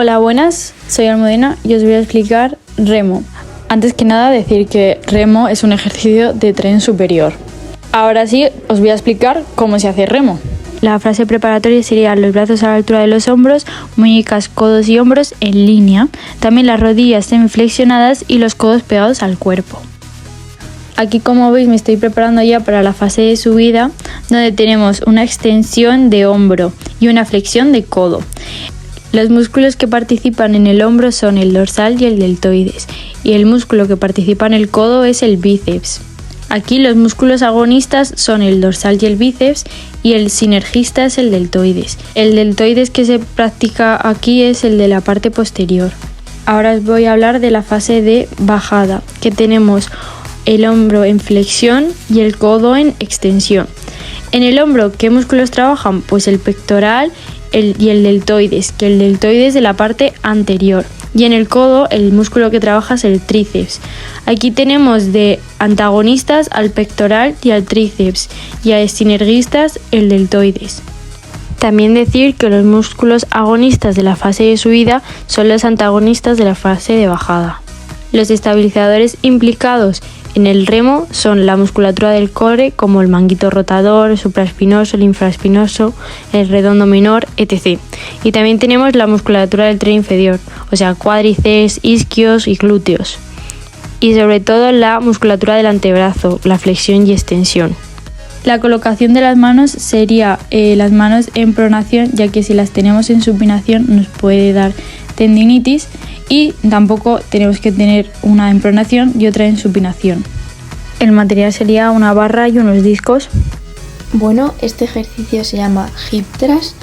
Hola, buenas, soy Almudena y os voy a explicar remo. Antes que nada decir que remo es un ejercicio de tren superior. Ahora sí, os voy a explicar cómo se hace remo. La frase preparatoria sería los brazos a la altura de los hombros, muñecas, codos y hombros en línea. También las rodillas semiflexionadas y los codos pegados al cuerpo. Aquí, como veis, me estoy preparando ya para la fase de subida, donde tenemos una extensión de hombro y una flexión de codo. Los músculos que participan en el hombro son el dorsal y el deltoides, y el músculo que participa en el codo es el bíceps. Aquí los músculos agonistas son el dorsal y el bíceps, y el sinergista es el deltoides. El deltoides que se practica aquí es el de la parte posterior. Ahora os voy a hablar de la fase de bajada, que tenemos el hombro en flexión y el codo en extensión. En el hombro, ¿qué músculos trabajan? Pues el pectoral y el deltoides, que el deltoides de la parte anterior. Y en el codo, el músculo que trabaja es el tríceps. Aquí tenemos de antagonistas al pectoral y al tríceps, y a sinergistas el deltoides. También decir que los músculos agonistas de la fase de subida son los antagonistas de la fase de bajada. Los estabilizadores implicados en el remo son la musculatura del core, como el manguito rotador, el supraespinoso, el infraespinoso, el redondo menor, etc. Y también tenemos la musculatura del tren inferior, o sea, cuádriceps, isquios y glúteos. Y sobre todo la musculatura del antebrazo, la flexión y extensión. La colocación de las manos sería las manos en pronación, ya que si las tenemos en supinación nos puede dar tendinitis, y tampoco tenemos que tener una en pronación y otra en supinación. El material sería una barra y unos discos. Bueno, este ejercicio se llama hip thrust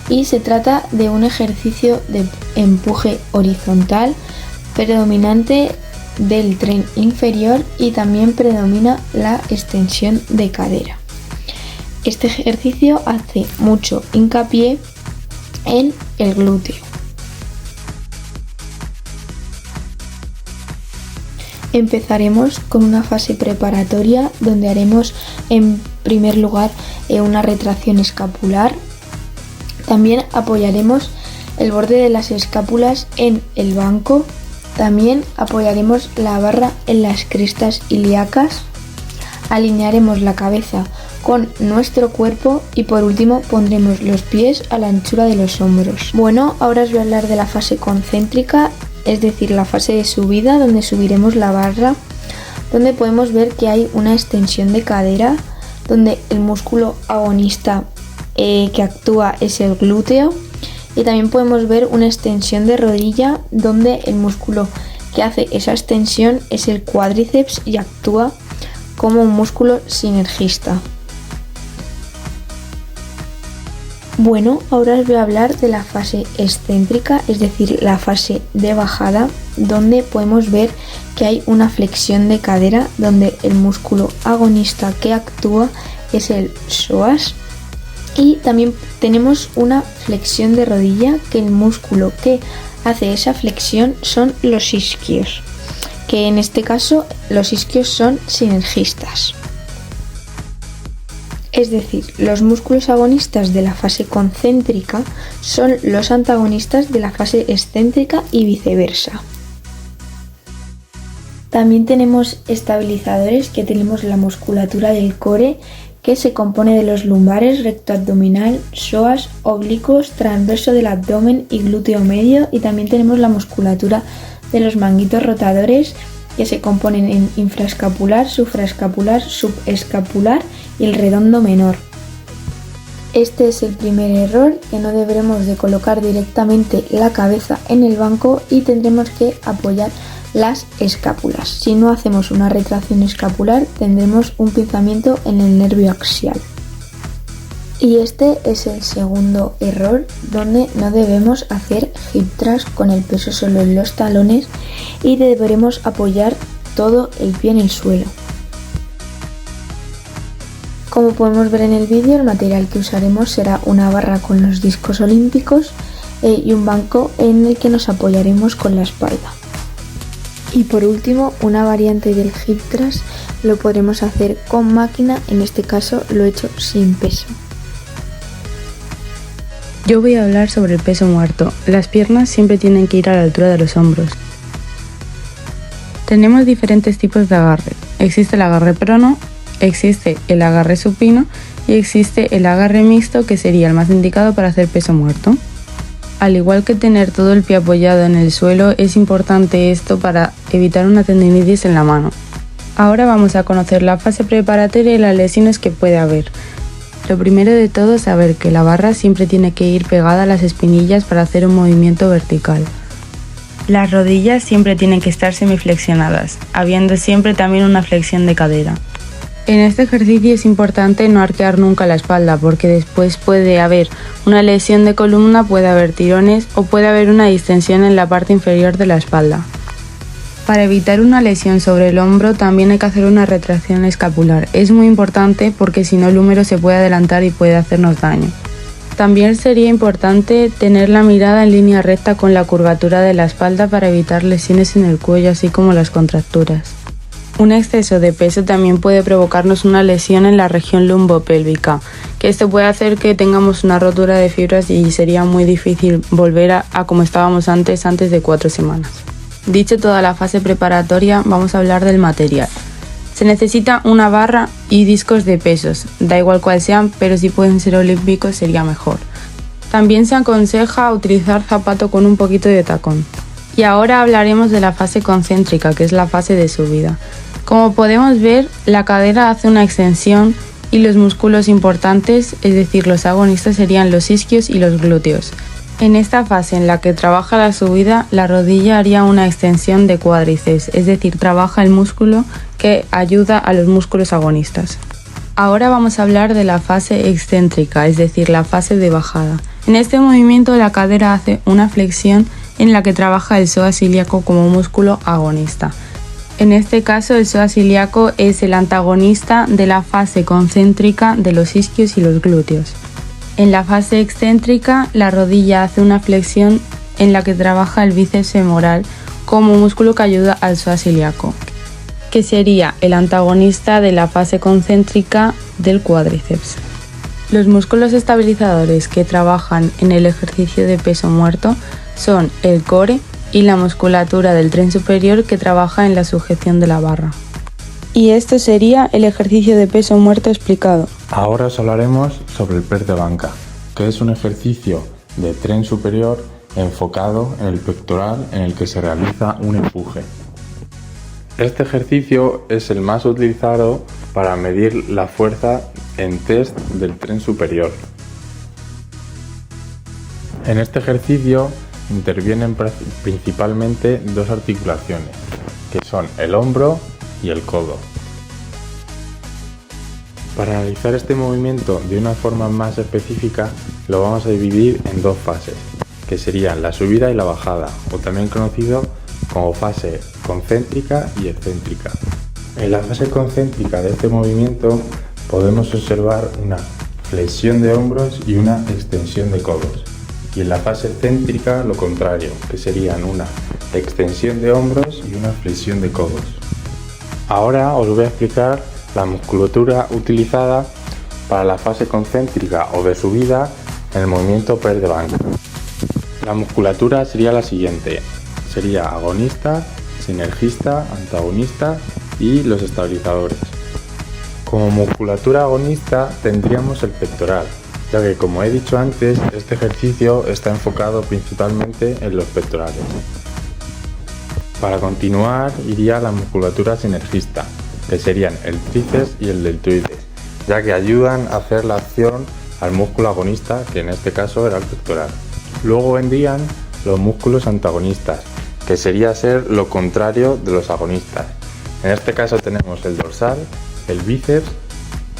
y se trata de un ejercicio de empuje horizontal predominante del tren inferior, y también predomina la extensión de cadera. Este ejercicio hace mucho hincapié en el glúteo. Empezaremos con una fase preparatoria donde haremos en primer lugar una retracción escapular. También apoyaremos el borde de las escápulas en el banco. También apoyaremos la barra en las crestas ilíacas. Alinearemos la cabeza con nuestro cuerpo y por último pondremos los pies a la anchura de los hombros. Bueno, ahora os voy a hablar de la fase concéntrica, es decir, la fase de subida, donde subiremos la barra, donde podemos ver que hay una extensión de cadera, donde el músculo agonista que actúa es el glúteo, y también podemos ver una extensión de rodilla, donde el músculo que hace esa extensión es el cuádriceps y actúa como un músculo sinergista. Bueno, ahora os voy a hablar de la fase excéntrica, es decir, la fase de bajada, donde podemos ver que hay una flexión de cadera, donde el músculo agonista que actúa es el psoas, y también tenemos una flexión de rodilla, que el músculo que hace esa flexión son los isquios, que en este caso los isquios son sinergistas. Es decir, los músculos agonistas de la fase concéntrica son los antagonistas de la fase excéntrica y viceversa. También tenemos estabilizadores, que tenemos la musculatura del core, que se compone de los lumbares, recto abdominal, psoas, oblicuos, transverso del abdomen y glúteo medio, y también tenemos la musculatura de los manguitos rotadores, que se componen en infraescapular, supraescapular, subescapular y el redondo menor. Este es el primer error, que no deberemos de colocar directamente la cabeza en el banco y tendremos que apoyar las escápulas. Si no hacemos una retracción escapular, tendremos un pinzamiento en el nervio axial. Y este es el segundo error, donde no debemos hacer hip thrust con el peso solo en los talones y deberemos apoyar todo el pie en el suelo. Como podemos ver en el vídeo, el material que usaremos será una barra con los discos olímpicos y un banco en el que nos apoyaremos con la espalda. Y por último, una variante del hip thrust lo podremos hacer con máquina, en este caso lo he hecho sin peso. Yo voy a hablar sobre el peso muerto. Las piernas siempre tienen que ir a la altura de los hombros. Tenemos diferentes tipos de agarre. Existe el agarre prono, existe el agarre supino y existe el agarre mixto, que sería el más indicado para hacer peso muerto. Al igual que tener todo el pie apoyado en el suelo, es importante esto para evitar una tendinitis en la mano. Ahora vamos a conocer la fase preparatoria y las lesiones que puede haber. Lo primero de todo es saber que la barra siempre tiene que ir pegada a las espinillas para hacer un movimiento vertical. Las rodillas siempre tienen que estar semiflexionadas, habiendo siempre también una flexión de cadera. En este ejercicio es importante no arquear nunca la espalda, porque después puede haber una lesión de columna, puede haber tirones o puede haber una distensión en la parte inferior de la espalda. Para evitar una lesión sobre el hombro también hay que hacer una retracción escapular. Es muy importante porque si no el húmero se puede adelantar y puede hacernos daño. También sería importante tener la mirada en línea recta con la curvatura de la espalda para evitar lesiones en el cuello, así como las contracturas. Un exceso de peso también puede provocarnos una lesión en la región lumbopélvica, que esto puede hacer que tengamos una rotura de fibras y sería muy difícil volver a como estábamos antes de 4 semanas. Dicho toda la fase preparatoria, vamos a hablar del material. Se necesita una barra y discos de pesos, da igual cuál sean, pero si pueden ser olímpicos sería mejor. También se aconseja utilizar zapato con un poquito de tacón. Y ahora hablaremos de la fase concéntrica, que es la fase de subida. Como podemos ver, la cadera hace una extensión y los músculos importantes, es decir, los agonistas, serían los isquios y los glúteos. En esta fase en la que trabaja la subida, la rodilla haría una extensión de cuádriceps, es decir, trabaja el músculo que ayuda a los músculos agonistas. Ahora vamos a hablar de la fase excéntrica, es decir, la fase de bajada. En este movimiento la cadera hace una flexión en la que trabaja el psoas ilíaco como músculo agonista. En este caso el psoas ilíaco es el antagonista de la fase concéntrica de los isquios y los glúteos. En la fase excéntrica, la rodilla hace una flexión en la que trabaja el bíceps femoral como músculo que ayuda al psoas ilíaco, que sería el antagonista de la fase concéntrica del cuádriceps. Los músculos estabilizadores que trabajan en el ejercicio de peso muerto son el core y la musculatura del tren superior, que trabaja en la sujeción de la barra. Y esto sería el ejercicio de peso muerto explicado. Ahora os hablaremos sobre el press de banca, que es un ejercicio de tren superior enfocado en el pectoral en el que se realiza un empuje. Este ejercicio es el más utilizado para medir la fuerza en test del tren superior. En este ejercicio intervienen principalmente dos articulaciones, que son el hombro y el codo. Para analizar este movimiento de una forma más específica, lo vamos a dividir en dos fases, que serían la subida y la bajada, o también conocido como fase concéntrica y excéntrica. En la fase concéntrica de este movimiento podemos observar una flexión de hombros y una extensión de codos. Y en la fase excéntrica lo contrario, que serían una extensión de hombros y una flexión de codos. Ahora os voy a explicar la musculatura utilizada para la fase concéntrica o de subida en el movimiento press de banca. La musculatura sería la siguiente, sería agonista, sinergista, antagonista y los estabilizadores. Como musculatura agonista tendríamos el pectoral, ya que, como he dicho antes, este ejercicio está enfocado principalmente en los pectorales. Para continuar iría la musculatura sinergista, que serían el tríceps y el deltoides, ya que ayudan a hacer la acción al músculo agonista, que en este caso era el pectoral. Luego vendrían los músculos antagonistas, que sería ser lo contrario de los agonistas. En este caso tenemos el dorsal, el bíceps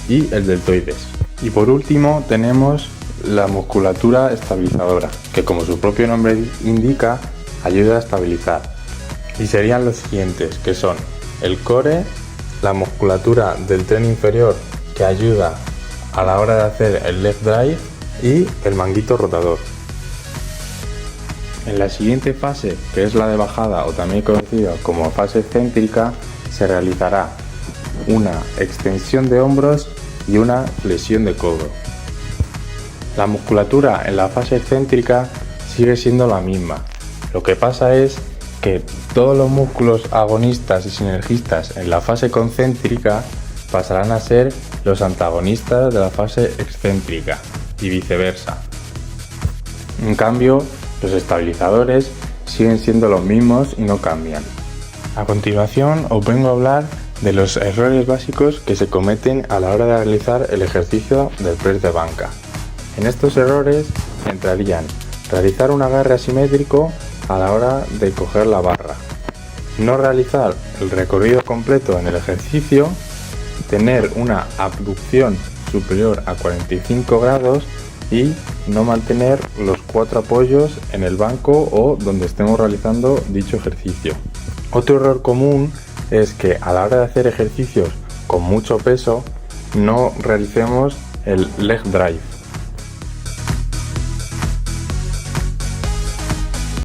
y el deltoides. Y por último tenemos la musculatura estabilizadora, que como su propio nombre indica, ayuda a estabilizar. Y serían los siguientes, que son el core, la musculatura del tren inferior, que ayuda a la hora de hacer el leg drive, y el manguito rotador. En la siguiente fase, que es la de bajada o también conocida como fase excéntrica, se realizará una extensión de hombros y una flexión de codo. La musculatura en la fase excéntrica sigue siendo la misma. Lo que pasa es que todos los músculos agonistas y sinergistas en la fase concéntrica pasarán a ser los antagonistas de la fase excéntrica y viceversa. En cambio, los estabilizadores siguen siendo los mismos y no cambian. A continuación os vengo a hablar de los errores básicos que se cometen a la hora de realizar el ejercicio del press de banca. En estos errores entrarían realizar un agarre asimétrico a la hora de coger la barra, no realizar el recorrido completo en el ejercicio, tener una abducción superior a 45 grados y no mantener los 4 apoyos en el banco o donde estemos realizando dicho ejercicio. Otro error común es que a la hora de hacer ejercicios con mucho peso no realicemos el leg drive.